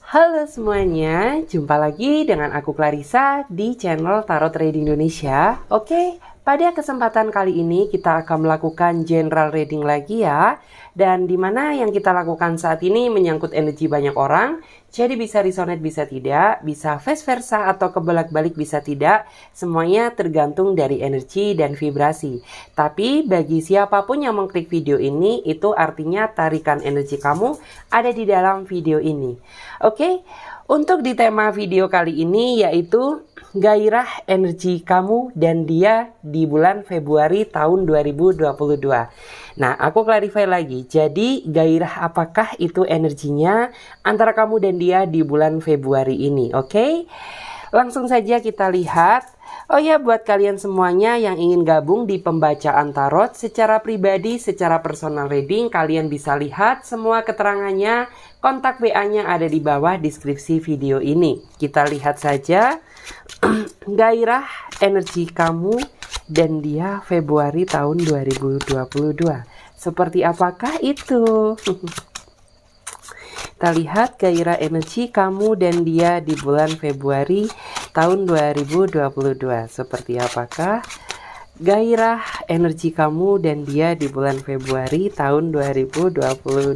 Halo semuanya, jumpa lagi dengan aku Clarissa di channel Tarot Reading Indonesia. Oke, pada kesempatan kali ini kita akan melakukan general reading lagi ya. Dan dimana yang kita lakukan saat ini menyangkut energi banyak orang. Jadi bisa resonate, bisa tidak, bisa vice versa atau kebolak-balik bisa tidak. Semuanya tergantung dari energi dan vibrasi. Tapi bagi siapapun yang mengklik video ini, itu artinya tarikan energi kamu ada di dalam video ini. Oke, untuk di tema video kali ini yaitu gairah energi kamu dan dia di bulan Februari tahun 2022. Nah, aku clarify lagi. Jadi, gairah apakah itu energinya antara kamu dan dia di bulan Februari ini, oke? Langsung saja kita lihat. Oh ya, buat kalian semuanya yang ingin gabung di pembacaan tarot secara pribadi, secara personal reading, kalian bisa lihat semua keterangannya, kontak WA-nya ada di bawah deskripsi video ini. Kita lihat saja gairah energi kamu dan dia Februari tahun 2022. Seperti apakah itu? Kita lihat gairah energi kamu dan dia di bulan Februari tahun 2022. Seperti apakah gairah energi kamu dan dia di bulan Februari tahun 2022.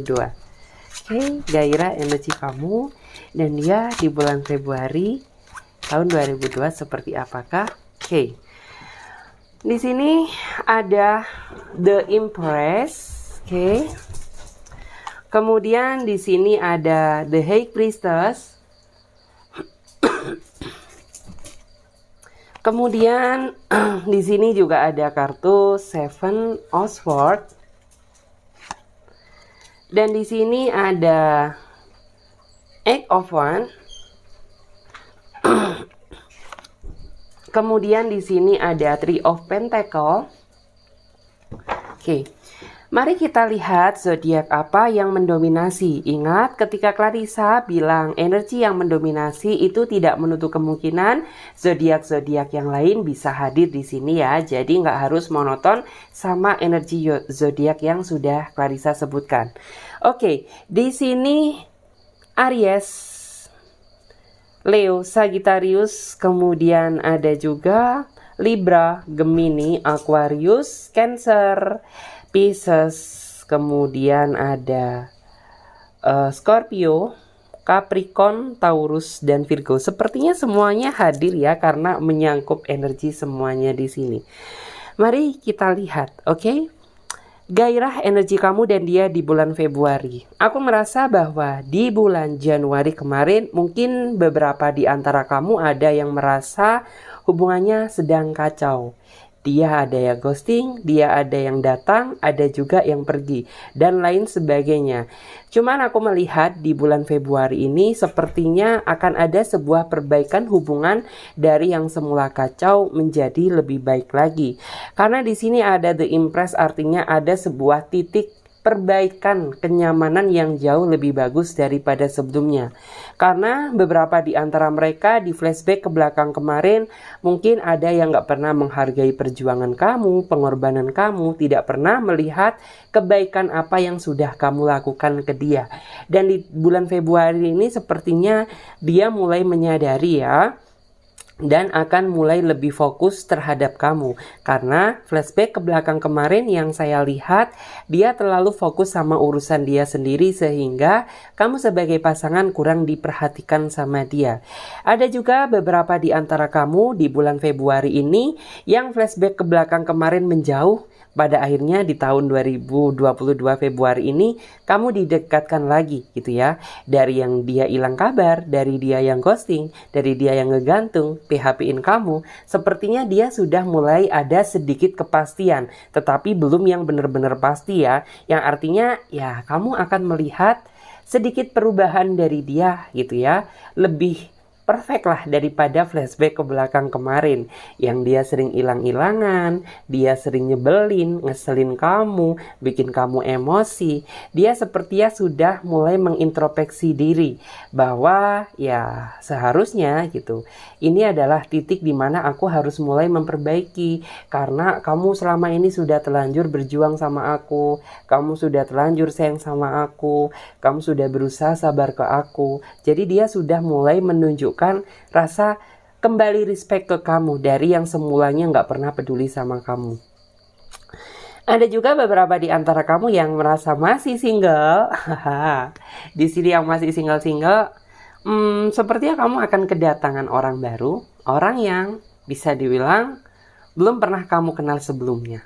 Oke, gairah energi kamu dan dia di bulan Februari tahun 2022 seperti apakah? Oke. Di sini ada The Empress, oke. Kemudian di sini ada The High Priestess. Kemudian di sini juga ada kartu Seven of Swords. Dan di sini ada Eight of Wands. Kemudian di sini ada Three of Pentacles. Oke. Mari kita lihat zodiak apa yang mendominasi. Ingat, ketika Clarissa bilang energi yang mendominasi itu tidak menutup kemungkinan zodiak-zodiak yang lain bisa hadir di sini ya. Jadi nggak harus monoton sama energi zodiak yang sudah Clarissa sebutkan. Oke, di sini Aries, Leo, Sagittarius, kemudian ada juga Libra, Gemini, Aquarius, Cancer, Pisces, kemudian ada Scorpio, Capricorn, Taurus, dan Virgo. Sepertinya semuanya hadir ya karena menyangkut energi semuanya di sini. Mari kita lihat, oke? Gairah energi kamu dan dia di bulan Februari. Aku merasa bahwa di bulan Januari kemarin mungkin beberapa di antara kamu ada yang merasa hubungannya sedang kacau. Dia ada yang ghosting, dia ada yang datang, ada juga yang pergi, dan lain sebagainya. Cuman aku melihat di bulan Februari ini sepertinya akan ada sebuah perbaikan hubungan dari yang semula kacau menjadi lebih baik lagi. Karena di sini ada The Empress, artinya ada sebuah titik perbaikan kenyamanan yang jauh lebih bagus daripada sebelumnya. Karena beberapa di antara mereka di flashback ke belakang kemarin mungkin ada yang gak pernah menghargai perjuangan kamu, pengorbanan kamu, tidak pernah melihat kebaikan apa yang sudah kamu lakukan ke dia. Dan di bulan Februari ini sepertinya dia mulai menyadari ya, dan akan mulai lebih fokus terhadap kamu. Karena flashback ke belakang kemarin yang saya lihat, dia terlalu fokus sama urusan dia sendiri sehingga kamu sebagai pasangan kurang diperhatikan sama dia. Ada juga beberapa di antara kamu di bulan Februari ini yang flashback ke belakang kemarin menjauh. Pada akhirnya di tahun 2022 Februari ini kamu didekatkan lagi gitu ya. Dari yang dia hilang kabar, dari dia yang ghosting, dari dia yang ngegantung, PHP-in kamu. Sepertinya dia sudah mulai ada sedikit kepastian, tetapi belum yang benar-benar pasti ya. Yang artinya ya kamu akan melihat sedikit perubahan dari dia gitu ya. Lebih perfect lah daripada flashback ke belakang kemarin yang dia sering hilang-hilangan, dia sering nyebelin, ngeselin kamu, bikin kamu emosi. Dia sepertinya sudah mulai mengintrospeksi diri bahwa ya seharusnya gitu, ini adalah titik dimana aku harus mulai memperbaiki karena kamu selama ini sudah terlanjur berjuang sama aku, kamu sudah terlanjur sayang sama aku, kamu sudah berusaha sabar ke aku. Jadi dia sudah mulai menunjukkan rasa kembali respect ke kamu dari yang semulanya nggak pernah peduli sama kamu. Ada juga beberapa di antara kamu yang merasa masih single. Di sini yang masih single-single, sepertinya kamu akan kedatangan orang baru, orang yang bisa dibilang belum pernah kamu kenal sebelumnya.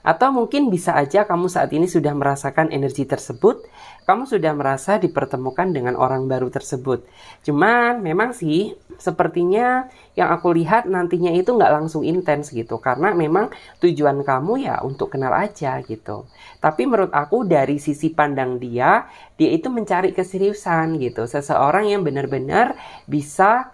Atau mungkin bisa aja kamu saat ini sudah merasakan energi tersebut, kamu sudah merasa dipertemukan dengan orang baru tersebut. Cuman memang sih sepertinya yang aku lihat nantinya itu nggak langsung intens gitu. Karena memang tujuan kamu ya untuk kenal aja gitu. Tapi menurut aku dari sisi pandang dia itu mencari keseriusan gitu. Seseorang yang benar-benar bisa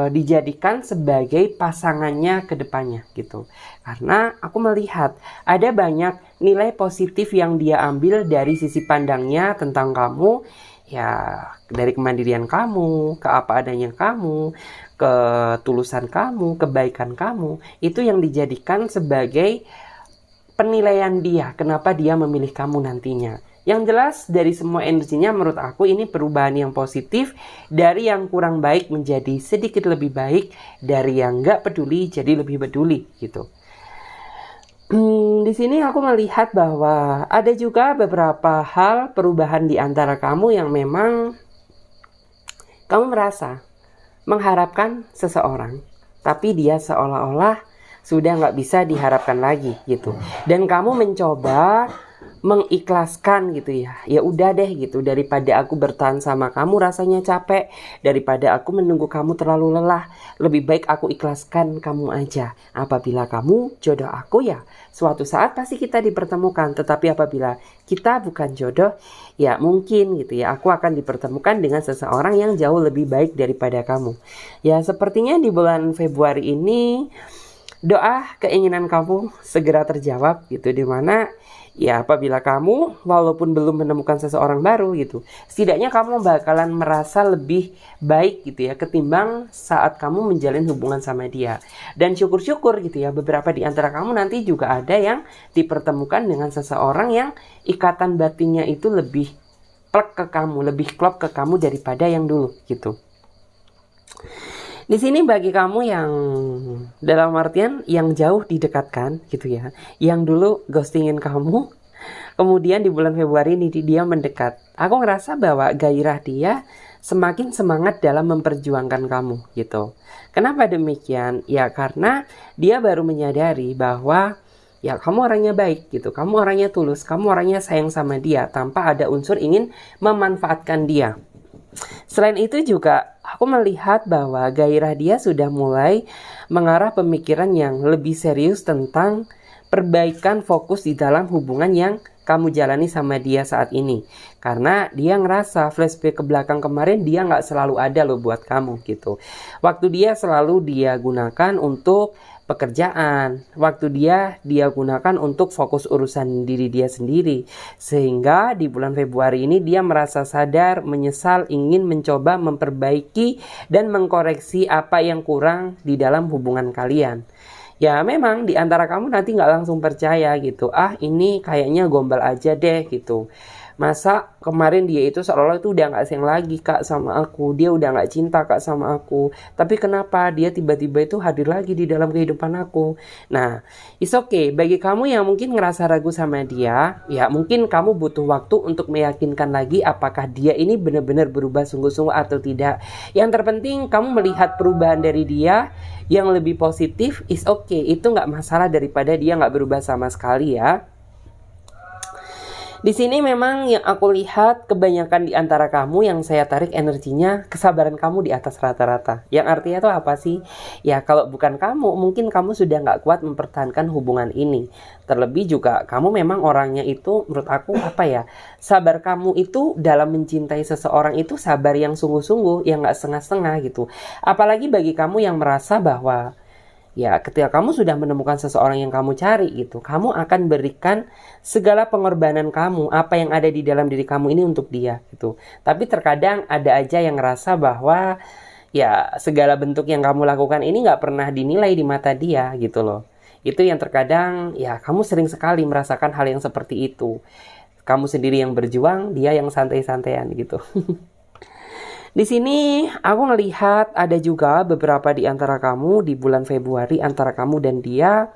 dijadikan sebagai pasangannya ke depannya gitu. Karena aku melihat ada banyak nilai positif yang dia ambil dari sisi pandangnya tentang kamu, ya dari kemandirian kamu, ke apa adanya kamu, ketulusan kamu, kebaikan kamu, itu yang dijadikan sebagai penilaian dia, kenapa dia memilih kamu nantinya. Yang jelas dari semua energinya menurut aku ini perubahan yang positif, dari yang kurang baik menjadi sedikit lebih baik, dari yang nggak peduli jadi lebih peduli gitu. Di sini aku melihat bahwa ada juga beberapa hal perubahan di antara kamu yang memang kamu merasa mengharapkan seseorang, tapi dia seolah-olah sudah nggak bisa diharapkan lagi gitu. Dan kamu mencoba mengikhlaskan gitu ya. Ya udah deh gitu, daripada aku bertahan sama kamu rasanya capek, daripada aku menunggu kamu terlalu lelah, lebih baik aku ikhlaskan kamu aja. Apabila kamu jodoh aku ya suatu saat pasti kita dipertemukan. Tetapi apabila kita bukan jodoh, ya mungkin gitu ya aku akan dipertemukan dengan seseorang yang jauh lebih baik daripada kamu. Ya sepertinya di bulan Februari ini doa keinginan kamu segera terjawab gitu, dimana ya apabila kamu walaupun belum menemukan seseorang baru gitu, setidaknya kamu bakalan merasa lebih baik gitu ya ketimbang saat kamu menjalin hubungan sama dia. Dan syukur-syukur gitu ya beberapa di antara kamu nanti juga ada yang dipertemukan dengan seseorang yang ikatan batinnya itu lebih plek ke kamu, lebih klop ke kamu daripada yang dulu gitu. Di sini bagi kamu yang dalam artian yang jauh didekatkan gitu ya, yang dulu ghostingin kamu, kemudian di bulan Februari ini dia mendekat. Aku ngerasa bahwa gairah dia semakin semangat dalam memperjuangkan kamu gitu. Kenapa demikian? Ya karena dia baru menyadari bahwa ya kamu orangnya baik gitu, kamu orangnya tulus, kamu orangnya sayang sama dia tanpa ada unsur ingin memanfaatkan dia. Selain itu juga aku melihat bahwa gairah dia sudah mulai mengarah pemikiran yang lebih serius tentang perbaikan fokus di dalam hubungan yang kamu jalani sama dia saat ini. Karena dia ngerasa flashback ke belakang kemarin dia gak selalu ada loh buat kamu gitu. Waktu dia selalu dia gunakan untuk pekerjaan, waktu dia gunakan untuk fokus urusan diri dia sendiri. Sehingga di bulan Februari ini dia merasa sadar, menyesal, ingin mencoba memperbaiki dan mengkoreksi apa yang kurang di dalam hubungan kalian. Ya memang di antara kamu nanti gak langsung percaya gitu, ini kayaknya gombal aja deh gitu. Masa kemarin dia itu seolah-olah itu udah gak sayang lagi kak sama aku, dia udah gak cinta kak sama aku, tapi kenapa dia tiba-tiba itu hadir lagi di dalam kehidupan aku. Nah it's okay, bagi kamu yang mungkin ngerasa ragu sama dia, ya mungkin kamu butuh waktu untuk meyakinkan lagi apakah dia ini benar-benar berubah sungguh-sungguh atau tidak. Yang terpenting kamu melihat perubahan dari dia yang lebih positif, is okay, itu gak masalah daripada dia gak berubah sama sekali ya. Di sini memang yang aku lihat kebanyakan di antara kamu yang saya tarik energinya, kesabaran kamu di atas rata-rata. Yang artinya itu apa sih? Ya kalau bukan kamu, mungkin kamu sudah nggak kuat mempertahankan hubungan ini. Terlebih juga kamu memang orangnya itu menurut aku apa ya, sabar kamu itu dalam mencintai seseorang itu sabar yang sungguh-sungguh, yang nggak setengah-setengah gitu. Apalagi bagi kamu yang merasa bahwa ya ketika kamu sudah menemukan seseorang yang kamu cari gitu, kamu akan berikan segala pengorbanan kamu, apa yang ada di dalam diri kamu ini untuk dia gitu. Tapi terkadang ada aja yang ngerasa bahwa ya segala bentuk yang kamu lakukan ini gak pernah dinilai di mata dia gitu loh. Itu yang terkadang ya kamu sering sekali merasakan hal yang seperti itu. Kamu sendiri yang berjuang, dia yang santai-santaian gitu. Di sini aku ngelihat ada juga beberapa di antara kamu di bulan Februari antara kamu dan dia.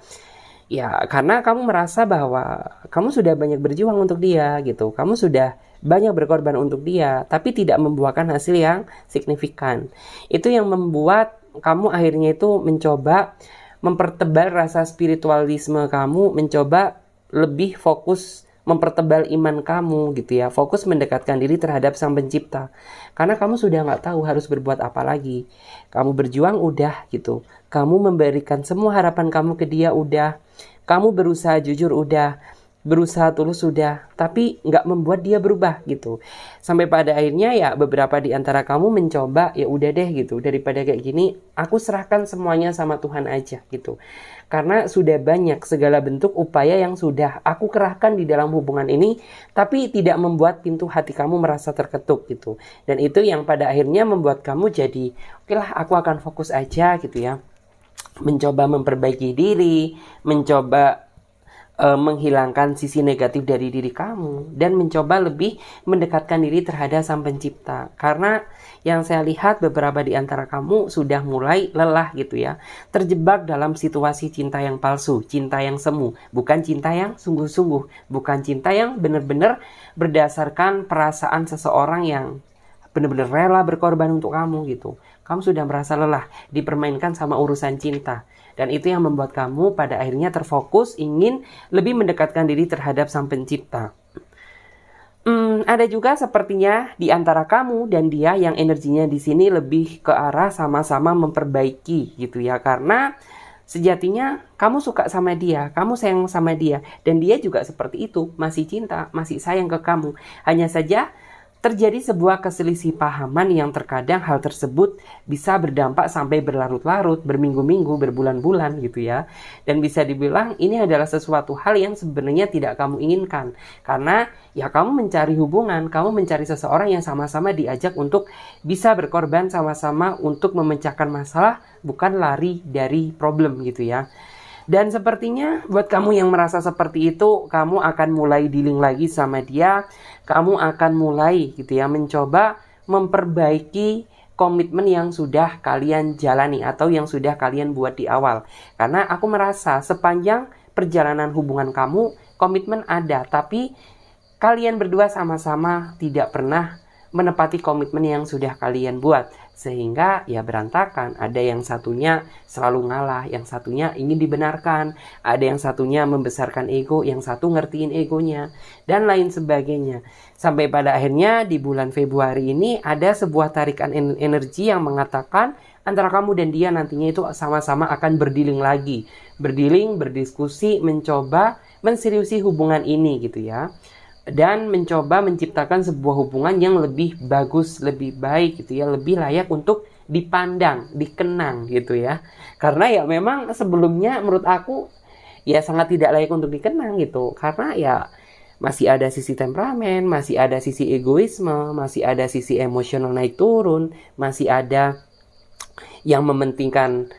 Ya, karena kamu merasa bahwa kamu sudah banyak berjuang untuk dia gitu. Kamu sudah banyak berkorban untuk dia, tapi tidak membuahkan hasil yang signifikan. Itu yang membuat kamu akhirnya itu mencoba mempertebal rasa spiritualisme kamu, mencoba lebih fokus mempertebal iman kamu gitu ya, fokus mendekatkan diri terhadap Sang Pencipta. Karena kamu sudah nggak tahu harus berbuat apa lagi. Kamu berjuang udah gitu, kamu memberikan semua harapan kamu ke dia udah, kamu berusaha jujur udah, berusaha tulus sudah, tapi nggak membuat dia berubah gitu. Sampai pada akhirnya ya beberapa di antara kamu mencoba ya udah deh gitu, daripada kayak gini, aku serahkan semuanya sama Tuhan aja gitu. Karena sudah banyak segala bentuk upaya yang sudah aku kerahkan di dalam hubungan ini, tapi tidak membuat pintu hati kamu merasa terketuk gitu. Dan itu yang pada akhirnya membuat kamu jadi, oke lah aku akan fokus aja gitu ya. Mencoba memperbaiki diri, mencoba menghilangkan sisi negatif dari diri kamu, dan mencoba lebih mendekatkan diri terhadap Sang Pencipta. Karena yang saya lihat beberapa di antara kamu sudah mulai lelah gitu ya, terjebak dalam situasi cinta yang palsu, cinta yang semu, bukan cinta yang sungguh-sungguh, bukan cinta yang benar-benar berdasarkan perasaan seseorang yang benar-benar rela berkorban untuk kamu gitu. Kamu sudah merasa lelah dipermainkan sama urusan cinta. Dan itu yang membuat kamu pada akhirnya terfokus ingin lebih mendekatkan diri terhadap Sang Pencipta. Ada juga sepertinya di antara kamu dan dia yang energinya di sini lebih ke arah sama-sama memperbaiki gitu ya. Karena sejatinya kamu suka sama dia, kamu sayang sama dia. Dan dia juga seperti itu, masih cinta, masih sayang ke kamu. Hanya saja terjadi sebuah keselisihpahaman yang terkadang hal tersebut bisa berdampak sampai berlarut-larut, berminggu-minggu, berbulan-bulan gitu ya. Dan bisa dibilang ini adalah sesuatu hal yang sebenarnya tidak kamu inginkan. Karena ya kamu mencari hubungan, kamu mencari seseorang yang sama-sama diajak untuk bisa berkorban sama-sama untuk memecahkan masalah, bukan lari dari problem gitu ya. Dan sepertinya buat kamu yang merasa seperti itu, kamu akan mulai dealing lagi sama dia. Kamu akan mulai gitu ya mencoba memperbaiki komitmen yang sudah kalian jalani atau yang sudah kalian buat di awal. Karena aku merasa sepanjang perjalanan hubungan kamu, komitmen ada, tapi kalian berdua sama-sama tidak pernah menepati komitmen yang sudah kalian buat. Sehingga ya berantakan. Ada yang satunya selalu ngalah, yang satunya ingin dibenarkan, ada yang satunya membesarkan ego, yang satu ngertiin egonya, dan lain sebagainya. Sampai pada akhirnya di bulan Februari ini ada sebuah tarikan energi yang mengatakan antara kamu dan dia nantinya itu sama-sama akan berdealing lagi. Berdealing, berdiskusi, mencoba menseriusi hubungan ini gitu ya. Dan mencoba menciptakan sebuah hubungan yang lebih bagus, lebih baik gitu ya, lebih layak untuk dipandang, dikenang gitu ya. Karena ya memang sebelumnya menurut aku ya sangat tidak layak untuk dikenang gitu. Karena ya masih ada sisi temperamen, masih ada sisi egoisme, masih ada sisi emosional naik turun, masih ada yang mementingkan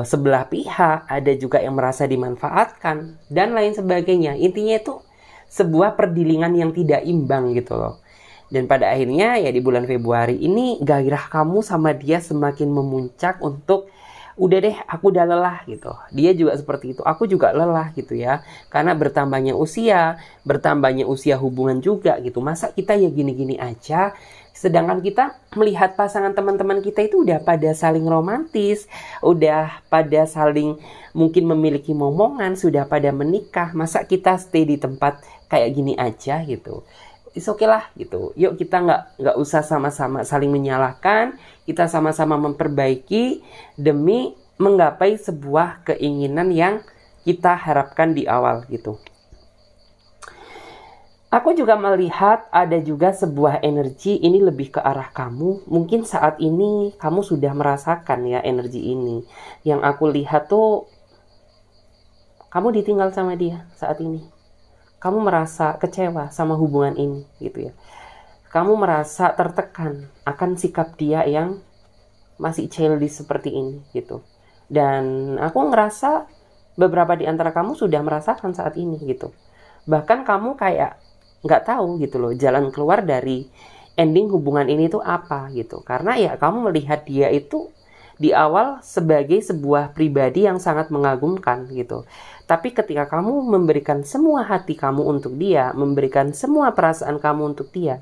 sebelah pihak, ada juga yang merasa dimanfaatkan, dan lain sebagainya. Intinya itu sebuah perdilingan yang tidak imbang gitu loh. Dan pada akhirnya ya di bulan Februari ini gairah kamu sama dia semakin memuncak untuk udah deh aku udah lelah gitu. Dia juga seperti itu, aku juga lelah gitu ya. Karena bertambahnya usia hubungan juga gitu. Masa kita ya gini-gini aja, sedangkan kita melihat pasangan teman-teman kita itu udah pada saling romantis, udah pada saling mungkin memiliki momongan, sudah pada menikah. Masa kita stay di tempat kayak gini aja gitu. It's okay lah gitu. Yuk kita nggak usah sama-sama saling menyalahkan, kita sama-sama memperbaiki demi menggapai sebuah keinginan yang kita harapkan di awal gitu. Aku juga melihat ada juga sebuah energi ini lebih ke arah kamu. Mungkin saat ini kamu sudah merasakan ya energi ini. Yang aku lihat tuh kamu ditinggal sama dia saat ini. Kamu merasa kecewa sama hubungan ini gitu ya. Kamu merasa tertekan akan sikap dia yang masih childish seperti ini gitu. Dan aku ngerasa beberapa di antara kamu sudah merasakan saat ini gitu. Bahkan kamu kayak nggak tahu gitu loh jalan keluar dari ending hubungan ini tuh apa gitu. Karena ya kamu melihat dia itu di awal sebagai sebuah pribadi yang sangat mengagumkan gitu. Tapi ketika kamu memberikan semua hati kamu untuk dia, memberikan semua perasaan kamu untuk dia,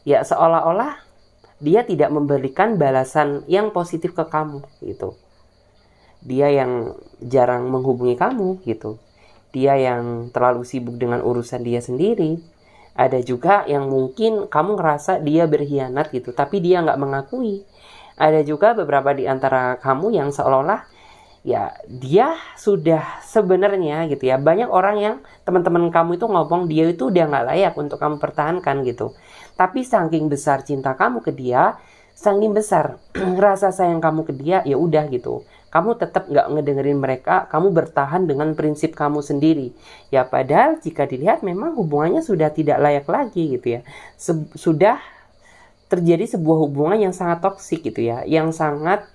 ya seolah-olah dia tidak memberikan balasan yang positif ke kamu gitu. Dia yang jarang menghubungi kamu gitu. Dia yang terlalu sibuk dengan urusan dia sendiri. Ada juga yang mungkin kamu ngerasa dia berkhianat gitu, tapi dia nggak mengakui. Ada juga beberapa di antara kamu yang seolah-olah ya dia sudah sebenarnya gitu ya. Banyak orang yang teman-teman kamu itu ngomong dia itu udah nggak layak untuk kamu pertahankan gitu. Tapi saking besar cinta kamu ke dia, saking besar rasa sayang kamu ke dia, ya udah gitu. Kamu tetap nggak ngedengerin mereka, kamu bertahan dengan prinsip kamu sendiri. Ya padahal jika dilihat memang hubungannya sudah tidak layak lagi gitu ya. Sudah terjadi sebuah hubungan yang sangat toksik gitu ya. Yang sangat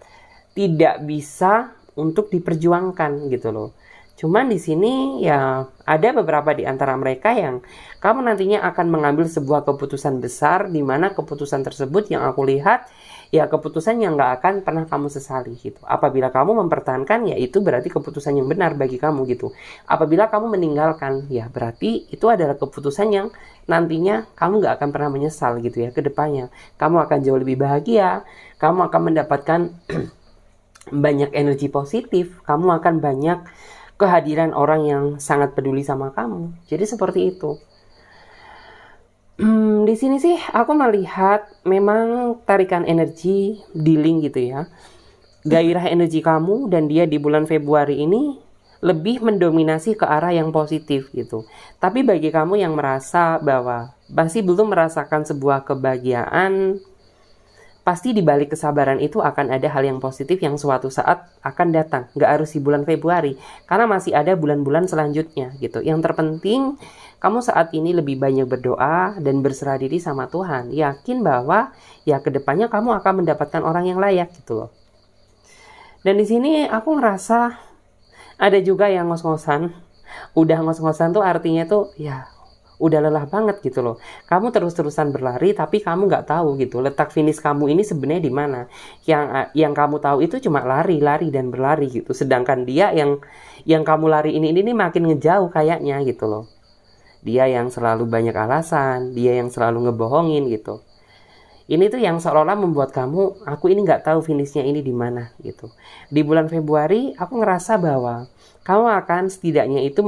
tidak bisa untuk diperjuangkan gitu loh. Cuman di sini ya ada beberapa di antara mereka yang kamu nantinya akan mengambil sebuah keputusan besar, di mana keputusan tersebut yang aku lihat ya keputusan yang nggak akan pernah kamu sesali gitu. Apabila kamu mempertahankan, ya itu berarti keputusan yang benar bagi kamu gitu. Apabila kamu meninggalkan, ya berarti itu adalah keputusan yang nantinya kamu nggak akan pernah menyesal gitu ya ke depannya. Kamu akan jauh lebih bahagia, kamu akan mendapatkan banyak energi positif, kamu akan banyak kehadiran orang yang sangat peduli sama kamu. Jadi seperti itu. Di sini sih aku melihat memang tarikan energi dealing gitu ya. Gairah energi kamu dan dia di bulan Februari ini lebih mendominasi ke arah yang positif gitu. Tapi bagi kamu yang merasa bahwa masih belum merasakan sebuah kebahagiaan, pasti di balik kesabaran itu akan ada hal yang positif yang suatu saat akan datang. Nggak harus di bulan Februari, karena masih ada bulan-bulan selanjutnya gitu. Yang terpenting kamu saat ini lebih banyak berdoa dan berserah diri sama Tuhan. Yakin bahwa ya kedepannya kamu akan mendapatkan orang yang layak gitu loh. Dan di sini aku ngerasa ada juga yang ngos-ngosan. Udah ngos-ngosan tuh artinya tuh ya udah lelah banget gitu loh. Kamu terus-terusan berlari tapi kamu nggak tahu gitu letak finish kamu ini sebenarnya di mana. Yang kamu tahu itu cuma lari dan berlari gitu. Sedangkan dia yang kamu lari ini makin ngejauh kayaknya gitu loh. Dia yang selalu banyak alasan, dia yang selalu ngebohongin gitu. Ini tuh yang seolah-olah membuat kamu, aku ini nggak tahu finishnya ini di mana gitu. Di bulan Februari aku ngerasa bahwa kamu akan setidaknya itu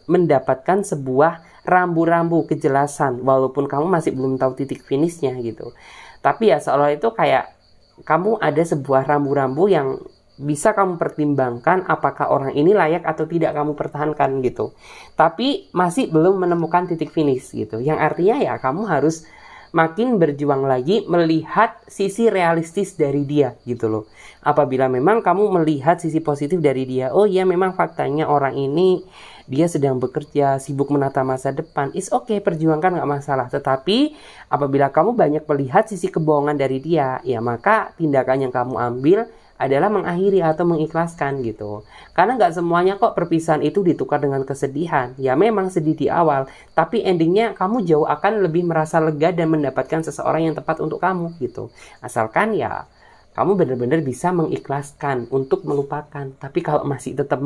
mendapatkan sebuah rambu-rambu kejelasan, walaupun kamu masih belum tahu titik finishnya gitu. Tapi ya seolah itu kayak kamu ada sebuah rambu-rambu yang bisa kamu pertimbangkan apakah orang ini layak atau tidak kamu pertahankan gitu. Tapi masih belum menemukan titik finish gitu. Yang artinya ya kamu harus makin berjuang lagi melihat sisi realistis dari dia gitu loh. Apabila memang kamu melihat sisi positif dari dia, oh iya memang faktanya orang ini dia sedang bekerja, sibuk menata masa depan, it's okay, perjuangkan gak masalah. Tetapi apabila kamu banyak melihat sisi kebohongan dari dia, ya maka tindakan yang kamu ambil adalah mengakhiri atau mengikhlaskan gitu. Karena gak semuanya kok perpisahan itu ditukar dengan kesedihan. Ya memang sedih di awal, tapi endingnya kamu jauh akan lebih merasa lega dan mendapatkan seseorang yang tepat untuk kamu gitu. Asalkan ya kamu benar-benar bisa mengikhlaskan untuk melupakan. Tapi kalau masih tetap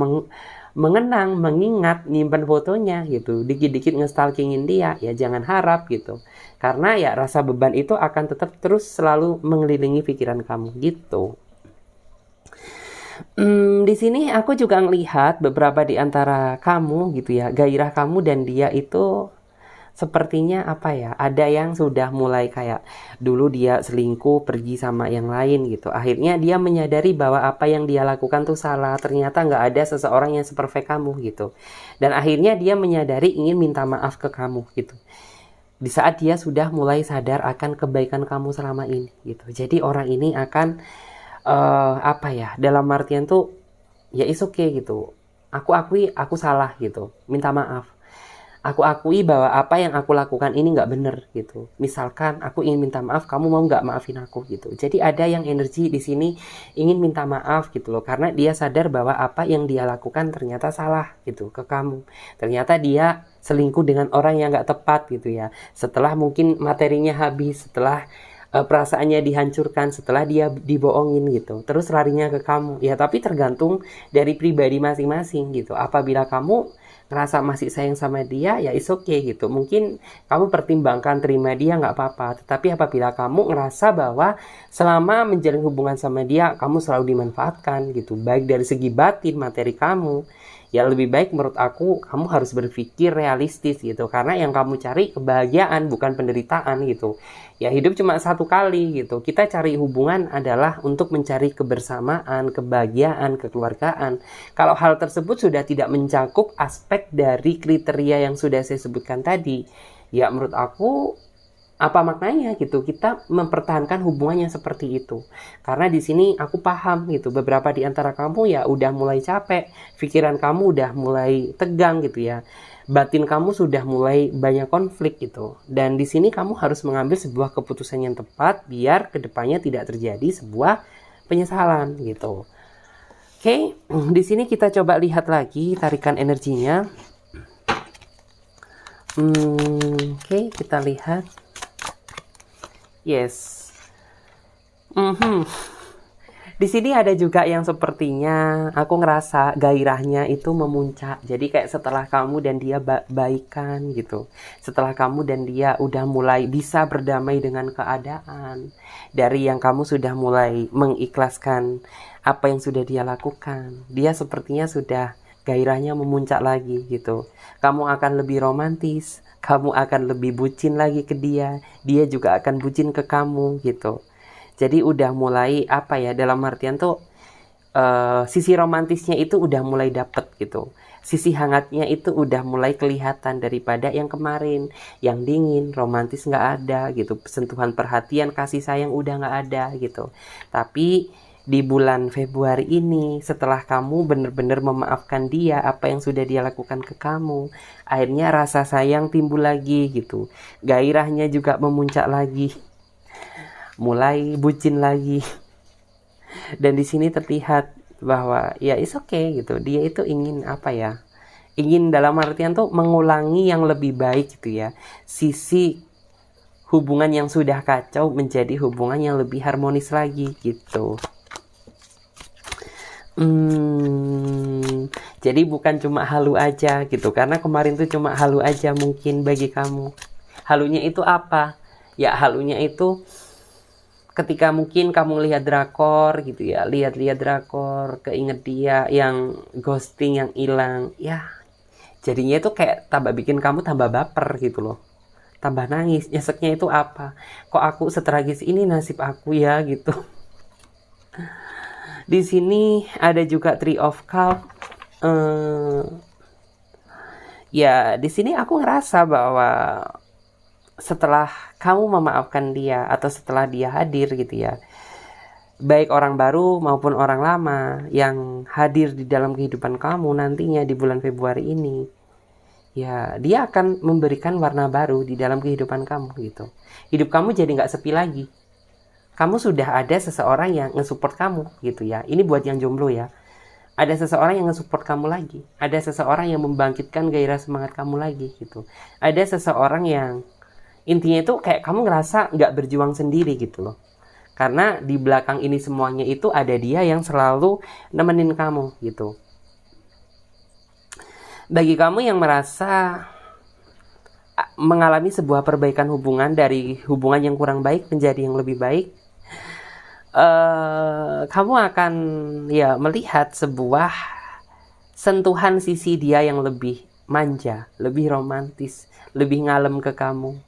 mengenang, mengingat, nyimpan fotonya gitu, dikit-dikit ngestalkingin dia, ya jangan harap gitu. Karena ya rasa beban itu akan tetap terus selalu mengelilingi pikiran kamu gitu. Di sini aku juga ngelihat beberapa di antara kamu gitu ya, gairah kamu dan dia itu sepertinya apa ya, ada yang sudah mulai kayak dulu dia selingkuh pergi sama yang lain gitu. Akhirnya dia menyadari bahwa apa yang dia lakukan tuh salah. Ternyata nggak ada seseorang yang seperfect kamu gitu. Dan akhirnya dia menyadari ingin minta maaf ke kamu gitu. Di saat dia sudah mulai sadar akan kebaikan kamu selama ini gitu. Jadi orang ini akan apa ya, dalam artian tuh ya is okay gitu. Aku akui aku salah gitu. Minta maaf. Aku akui bahwa apa yang aku lakukan ini nggak bener gitu. Misalkan aku ingin minta maaf, kamu mau nggak maafin aku gitu. Jadi ada yang energi di sini ingin minta maaf gitu loh, karena dia sadar bahwa apa yang dia lakukan ternyata salah gitu ke kamu. Ternyata dia selingkuh dengan orang yang nggak tepat gitu ya. Setelah mungkin materinya habis, setelah perasaannya dihancurkan, setelah dia dibohongin gitu, terus larinya ke kamu ya. Tapi tergantung dari pribadi masing-masing gitu. Apabila kamu ngerasa masih sayang sama dia, ya is okay gitu. Mungkin kamu pertimbangkan terima dia nggak apa-apa. Tetapi apabila kamu ngerasa bahwa selama menjalin hubungan sama dia, kamu selalu dimanfaatkan gitu, baik dari segi batin, materi kamu, ya lebih baik menurut aku kamu harus berpikir realistis gitu. Karena yang kamu cari kebahagiaan bukan penderitaan gitu. Ya hidup cuma satu kali gitu. Kita cari hubungan adalah untuk mencari kebersamaan, kebahagiaan, kekeluargaan. Kalau hal tersebut sudah tidak mencakup aspek dari kriteria yang sudah saya sebutkan tadi, ya menurut aku apa maknanya gitu kita mempertahankan hubungan yang seperti itu. Karena di sini aku paham gitu, beberapa di antara kamu ya udah mulai capek, pikiran kamu udah mulai tegang gitu ya, batin kamu sudah mulai banyak konflik gitu. Dan di sini kamu harus mengambil sebuah keputusan yang tepat biar kedepannya tidak terjadi sebuah penyesalan gitu. Oke, di sini kita coba lihat lagi tarikan energinya. Oke, kita lihat. Yes. Di sini ada juga yang sepertinya aku ngerasa gairahnya itu memuncak. Jadi kayak setelah kamu dan dia baikan gitu. Setelah kamu dan dia udah mulai bisa berdamai dengan keadaan. Dari yang kamu sudah mulai mengikhlaskan apa yang sudah dia lakukan. Dia sepertinya sudah gairahnya memuncak lagi gitu. Kamu akan lebih romantis. Kamu akan lebih bucin lagi ke dia. Dia juga akan bucin ke kamu gitu. Jadi udah mulai apa ya, dalam artian tuh sisi romantisnya itu udah mulai dapet gitu. Sisi hangatnya itu udah mulai kelihatan daripada yang kemarin, yang dingin, romantis nggak ada gitu. Sentuhan perhatian, kasih sayang udah nggak ada gitu. Tapi di bulan Februari ini, setelah kamu benar-benar memaafkan dia apa yang sudah dia lakukan ke kamu, akhirnya rasa sayang timbul lagi gitu. Gairahnya juga memuncak lagi. Mulai bucin lagi. Dan di sini terlihat bahwa ya is okay gitu. Dia itu ingin apa ya? Ingin dalam artian tuh mengulangi yang lebih baik gitu ya. Sisi hubungan yang sudah kacau menjadi hubungan yang lebih harmonis lagi gitu. Jadi bukan cuma halu aja gitu. Karena kemarin tuh cuma halu aja mungkin bagi kamu. Halunya itu apa? Ya halunya itu ketika mungkin kamu lihat drakor gitu ya. Lihat-lihat drakor, keinget dia yang ghosting, yang hilang. Ya jadinya itu kayak tambah bikin kamu tambah baper gitu loh. Tambah nangis. Nyeseknya itu apa? Kok aku setragis ini nasib aku ya gitu. Di sini ada juga Three of Cups. Ya, di sini aku ngerasa bahwa setelah kamu memaafkan dia atau setelah dia hadir gitu ya, baik orang baru maupun orang lama yang hadir di dalam kehidupan kamu nantinya di bulan Februari ini, ya dia akan memberikan warna baru di dalam kehidupan kamu gitu. Hidup kamu jadi nggak sepi lagi. Kamu sudah ada seseorang yang nge-support kamu gitu ya. Ini buat yang jomblo ya. Ada seseorang yang nge-support kamu lagi. Ada seseorang yang membangkitkan gairah semangat kamu lagi gitu. Ada seseorang yang intinya itu kayak kamu ngerasa nggak berjuang sendiri gitu loh. Karena di belakang ini semuanya itu ada dia yang selalu nemenin kamu gitu. Bagi kamu yang merasa mengalami sebuah perbaikan hubungan dari hubungan yang kurang baik menjadi yang lebih baik, kamu akan ya melihat sebuah sentuhan sisi dia yang lebih manja, lebih romantis, lebih ngalem ke kamu,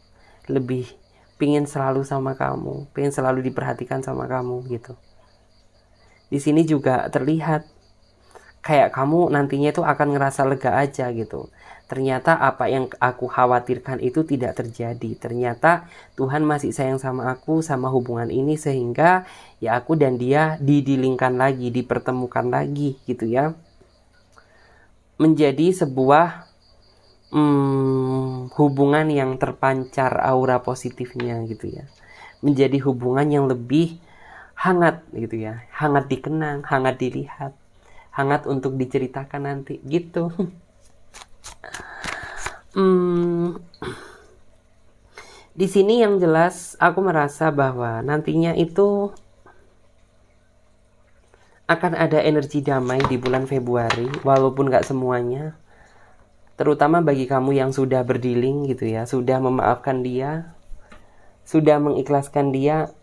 lebih pingin selalu sama kamu, pingin selalu diperhatikan sama kamu gitu. Di sini juga terlihat kayak kamu nantinya itu akan ngerasa lega aja gitu. Ternyata apa yang aku khawatirkan itu tidak terjadi. Ternyata Tuhan masih sayang sama aku, sama hubungan ini, sehingga ya aku dan dia didilingkan lagi, dipertemukan lagi gitu ya. Menjadi sebuah hubungan yang terpancar aura positifnya gitu ya. Menjadi hubungan yang lebih hangat gitu ya. Hangat dikenang, hangat dilihat, hangat untuk diceritakan nanti gitu. Di sini yang jelas aku merasa bahwa nantinya itu akan ada energi damai di bulan Februari, walaupun gak semuanya. Terutama bagi kamu yang sudah berdiling gitu ya, sudah memaafkan dia, sudah mengikhlaskan dia,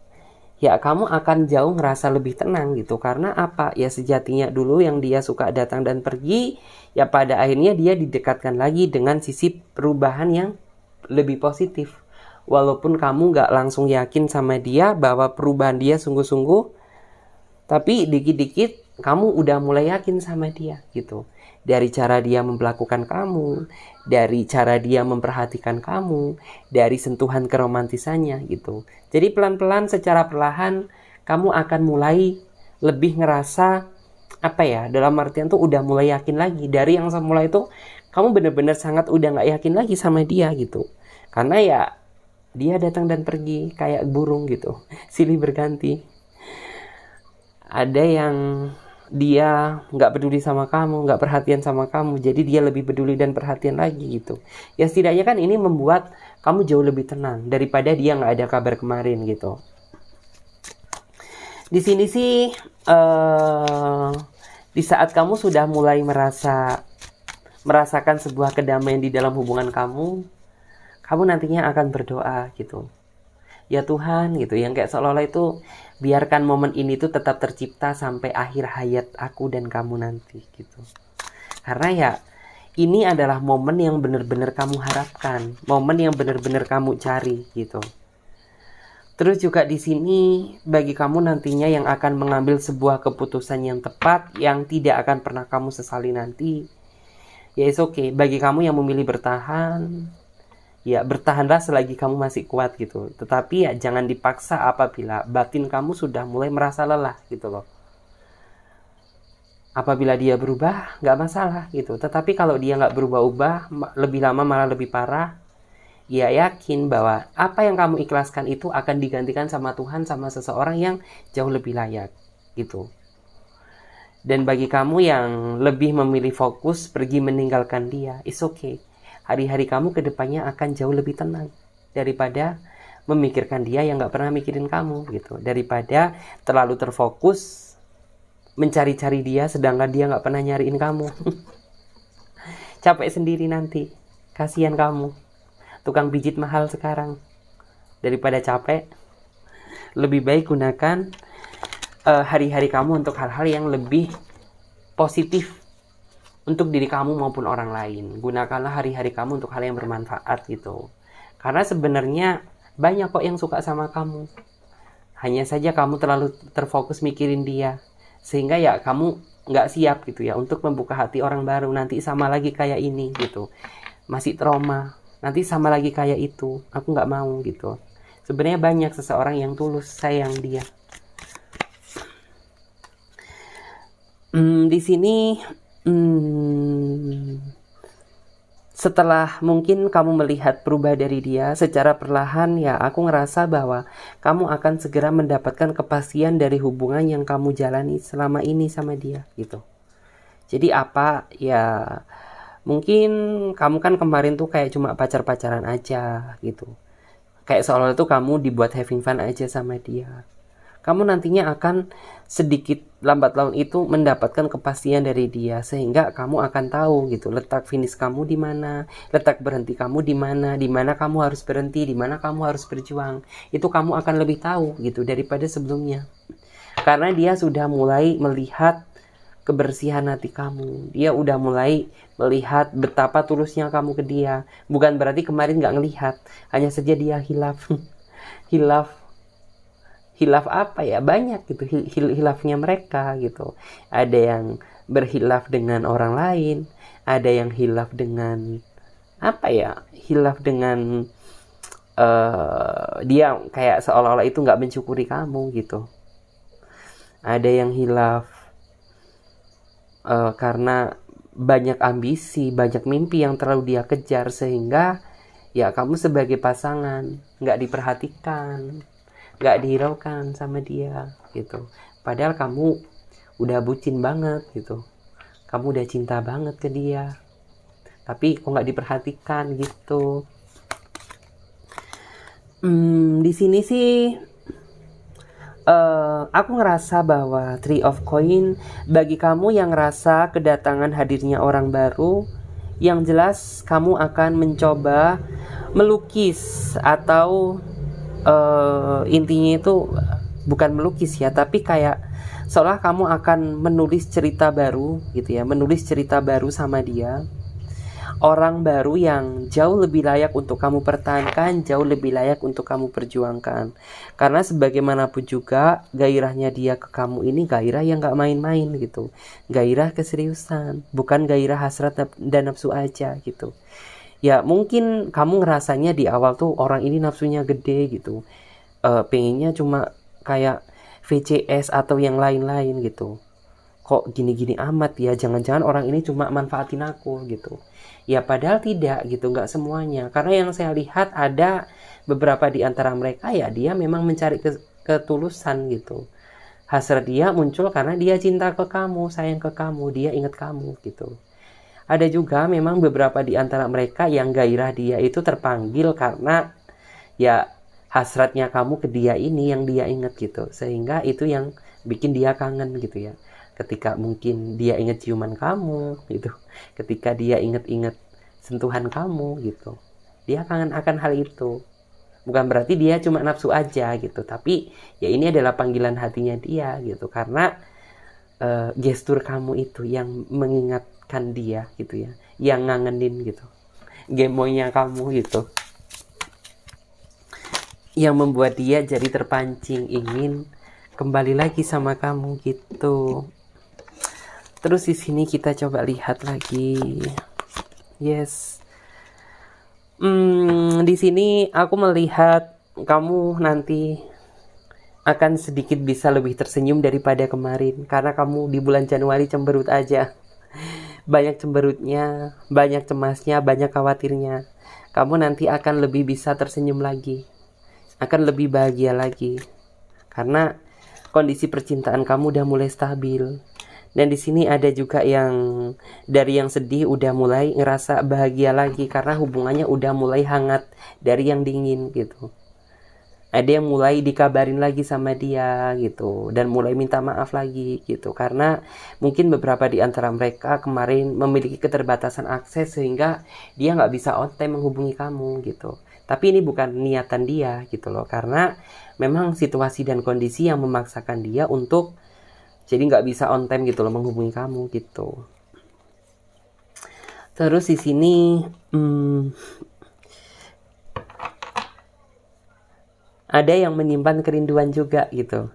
ya kamu akan jauh ngerasa lebih tenang gitu. Karena apa? Ya sejatinya dulu yang dia suka datang dan pergi, ya pada akhirnya dia didekatkan lagi dengan sisi perubahan yang lebih positif. Walaupun kamu gak langsung yakin sama dia bahwa perubahan dia sungguh-sungguh, tapi dikit-dikit kamu udah mulai yakin sama dia gitu. Dari cara dia memperlakukan kamu, dari cara dia memperhatikan kamu, dari sentuhan keromantisannya gitu. Jadi pelan-pelan secara perlahan kamu akan mulai lebih ngerasa apa ya, dalam artian tuh udah mulai yakin lagi. Dari yang semula itu kamu bener-bener sangat udah gak yakin lagi sama dia gitu. Karena ya dia datang dan pergi kayak burung gitu, silih berganti. Ada yang dia nggak peduli sama kamu, nggak perhatian sama kamu, jadi dia lebih peduli dan perhatian lagi gitu. Ya setidaknya kan ini membuat kamu jauh lebih tenang daripada dia nggak ada kabar kemarin gitu. Di sini sih di saat kamu sudah mulai merasakan sebuah kedamaian di dalam hubungan kamu nantinya akan berdoa gitu. Ya Tuhan gitu, yang kayak seolah-olah itu biarkan momen ini tuh tetap tercipta sampai akhir hayat aku dan kamu nanti gitu. Karena ya ini adalah momen yang benar-benar kamu harapkan, momen yang benar-benar kamu cari gitu. Terus juga di sini bagi kamu nantinya yang akan mengambil sebuah keputusan yang tepat, yang tidak akan pernah kamu sesali nanti, ya it's okay. Bagi kamu yang memilih bertahan, ya bertahanlah selagi kamu masih kuat gitu. Tetapi ya jangan dipaksa apabila batin kamu sudah mulai merasa lelah gitu loh. Apabila dia berubah gak masalah gitu. Tetapi kalau dia gak berubah-ubah, lebih lama malah lebih parah, ya yakin bahwa apa yang kamu ikhlaskan itu akan digantikan sama Tuhan, sama seseorang yang jauh lebih layak gitu. Dan bagi kamu yang lebih memilih fokus pergi meninggalkan dia, it's okay. Hari-hari kamu ke depannya akan jauh lebih tenang daripada memikirkan dia yang gak pernah mikirin kamu gitu. Daripada terlalu terfokus mencari-cari dia sedangkan dia gak pernah nyariin kamu. Capek sendiri nanti. Kasihan kamu. Tukang pijit mahal sekarang. Daripada capek, lebih baik gunakan hari-hari kamu untuk hal-hal yang lebih positif untuk diri kamu maupun orang lain. Gunakanlah hari-hari kamu untuk hal yang bermanfaat gitu. Karena sebenarnya banyak kok yang suka sama kamu. Hanya saja kamu terlalu terfokus mikirin dia. Sehingga ya kamu gak siap gitu ya untuk membuka hati orang baru. Nanti sama lagi kayak ini gitu. Masih trauma. Nanti sama lagi kayak itu. Aku gak mau gitu. Sebenarnya banyak seseorang yang tulus sayang dia. Di sini setelah mungkin kamu melihat berubah dari dia secara perlahan, ya aku ngerasa bahwa kamu akan segera mendapatkan kepastian dari hubungan yang kamu jalani selama ini sama dia gitu. Jadi apa ya, mungkin kamu kan kemarin tuh kayak cuma pacar-pacaran aja gitu, kayak seolah itu kamu dibuat having fun aja sama dia. Kamu nantinya akan sedikit lambat laun itu mendapatkan kepastian dari dia, sehingga kamu akan tahu gitu letak finish kamu di mana, letak berhenti kamu di mana kamu harus berhenti, di mana kamu harus berjuang. Itu kamu akan lebih tahu gitu daripada sebelumnya. Karena dia sudah mulai melihat kebersihan hati kamu. Dia udah mulai melihat betapa tulusnya kamu ke dia. Bukan berarti kemarin gak ngelihat, hanya saja dia hilaf. hilaf apa ya, banyak gitu hilafnya mereka gitu. Ada yang berhilaf dengan orang lain, ada yang hilaf dengan apa ya, hilaf dengan dia kayak seolah-olah itu nggak mensyukuri kamu gitu. Ada yang hilaf karena banyak ambisi, banyak mimpi yang terlalu dia kejar, sehingga ya kamu sebagai pasangan nggak diperhatikan, nggak dihiraukan sama dia gitu. Padahal kamu udah bucin banget gitu, kamu udah cinta banget ke dia, tapi kok nggak diperhatikan gitu. Di sini sih aku ngerasa bahwa Three of Coin bagi kamu yang ngerasa kedatangan hadirnya orang baru, yang jelas kamu akan mencoba melukis atau intinya itu bukan melukis ya, tapi kayak seolah kamu akan menulis cerita baru gitu ya, menulis cerita baru sama dia. Orang baru yang jauh lebih layak untuk kamu pertahankan, jauh lebih layak untuk kamu perjuangkan. Karena sebagaimanapun juga gairahnya dia ke kamu ini gairah yang gak main-main gitu. Gairah keseriusan, bukan gairah hasrat dan nafsu aja gitu. Ya mungkin kamu ngerasanya di awal tuh orang ini nafsunya gede gitu, pengennya cuma kayak VCS atau yang lain-lain gitu. Kok gini-gini amat ya, jangan-jangan orang ini cuma manfaatin aku gitu. Ya padahal tidak gitu, nggak semuanya. Karena yang saya lihat ada beberapa di antara mereka ya dia memang mencari ketulusan gitu. Hasrat dia muncul karena dia cinta ke kamu, sayang ke kamu, dia ingat kamu gitu. Ada juga memang beberapa di antara mereka yang gairah dia itu terpanggil karena ya hasratnya kamu ke dia ini yang dia ingat gitu. Sehingga itu yang bikin dia kangen gitu ya. Ketika mungkin dia ingat ciuman kamu gitu, ketika dia ingat-ingat sentuhan kamu gitu, dia kangen akan hal itu. Bukan berarti dia cuma nafsu aja gitu, tapi ya ini adalah panggilan hatinya dia gitu, karena gestur kamu itu yang mengingatkan dia gitu ya, yang ngangenin gitu, gemoynya kamu gitu, yang membuat dia jadi terpancing ingin kembali lagi sama kamu gitu. Terus di sini kita coba lihat lagi. Yes. Di sini aku melihat kamu nanti akan sedikit bisa lebih tersenyum daripada kemarin, karena kamu di bulan Januari cemberut aja. Banyak cemberutnya, banyak cemasnya, banyak khawatirnya. Kamu nanti akan lebih bisa tersenyum lagi, akan lebih bahagia lagi, karena kondisi percintaan kamu udah mulai stabil. Dan di sini ada juga yang dari yang sedih udah mulai ngerasa bahagia lagi karena hubungannya udah mulai hangat dari yang dingin gitu. Ada yang mulai dikabarin lagi sama dia gitu, dan mulai minta maaf lagi gitu, karena mungkin beberapa di antara mereka kemarin memiliki keterbatasan akses sehingga dia nggak bisa on time menghubungi kamu gitu. Tapi ini bukan niatan dia gitu loh, karena memang situasi dan kondisi yang memaksakan dia untuk jadi nggak bisa on time gitu loh menghubungi kamu gitu. Terus di sini ada yang menyimpan kerinduan juga gitu.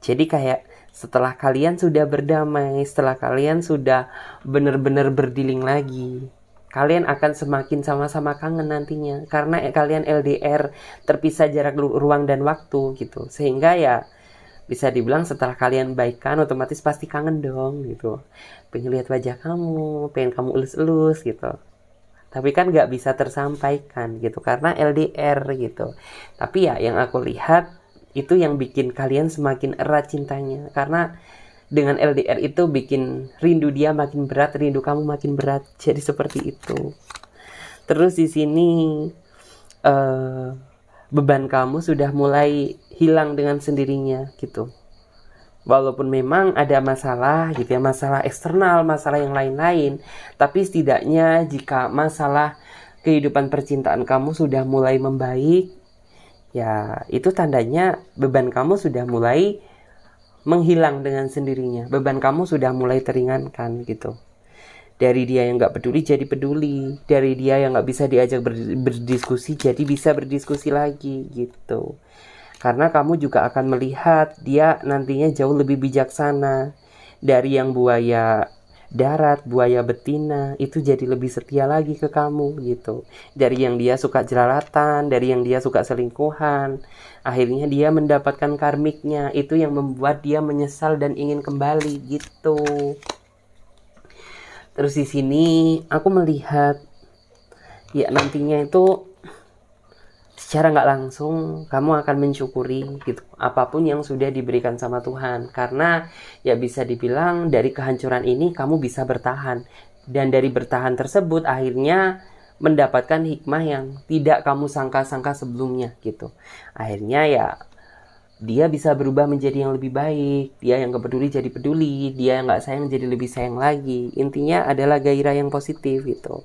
Jadi kayak setelah kalian sudah berdamai, setelah kalian sudah benar-benar berdiling lagi, kalian akan semakin sama-sama kangen nantinya. Karena kalian LDR, terpisah jarak ruang dan waktu gitu. Sehingga ya bisa dibilang setelah kalian baikan otomatis pasti kangen dong gitu. Pengen lihat wajah kamu, pengen kamu elus-elus gitu. Tapi kan gak bisa tersampaikan gitu karena LDR gitu. Tapi ya yang aku lihat itu yang bikin kalian semakin erat cintanya. Karena dengan LDR itu bikin rindu dia makin berat, rindu kamu makin berat. Jadi seperti itu. Terus di sini beban kamu sudah mulai hilang dengan sendirinya gitu. Walaupun memang ada masalah gitu ya, masalah eksternal, masalah yang lain-lain, tapi setidaknya jika masalah kehidupan percintaan kamu sudah mulai membaik, ya itu tandanya beban kamu sudah mulai menghilang dengan sendirinya. Beban kamu sudah mulai teringankan gitu. Dari dia yang gak peduli jadi peduli. Dari dia yang gak bisa diajak berdiskusi jadi bisa berdiskusi lagi gitu. Karena kamu juga akan melihat dia nantinya jauh lebih bijaksana. Dari yang buaya darat, buaya betina, itu jadi lebih setia lagi ke kamu gitu. Dari yang dia suka jelalatan, dari yang dia suka selingkuhan, akhirnya dia mendapatkan karmiknya. Itu yang membuat dia menyesal dan ingin kembali gitu. Terus di sini aku melihat ya nantinya itu secara nggak langsung kamu akan mensyukuri gitu apapun yang sudah diberikan sama Tuhan, karena ya bisa dibilang dari kehancuran ini kamu bisa bertahan, dan dari bertahan tersebut akhirnya mendapatkan hikmah yang tidak kamu sangka-sangka sebelumnya gitu. Akhirnya ya dia bisa berubah menjadi yang lebih baik, dia yang gak peduli jadi peduli, dia yang gak sayang jadi lebih sayang lagi. Intinya adalah gairah yang positif gitu.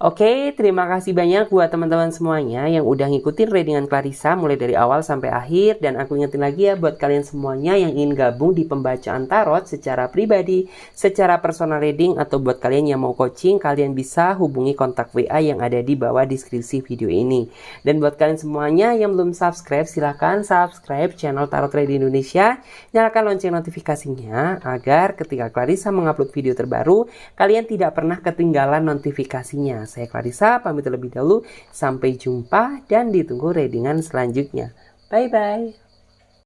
Oke, terima kasih banyak buat teman-teman semuanya yang udah ngikutin readingan Clarissa mulai dari awal sampai akhir. Dan aku ingetin lagi ya buat kalian semuanya yang ingin gabung di pembacaan tarot secara pribadi, secara personal reading, atau buat kalian yang mau coaching, kalian bisa hubungi kontak WA yang ada di bawah deskripsi video ini. Dan buat kalian semuanya yang belum subscribe, silahkan subscribe channel Tarot Ready Indonesia. Nyalakan lonceng notifikasinya agar ketika Clarissa mengupload video terbaru, kalian tidak pernah ketinggalan notifikasinya. Saya Clarissa, pamit terlebih dahulu. Sampai jumpa dan ditunggu readingan selanjutnya. Bye-bye.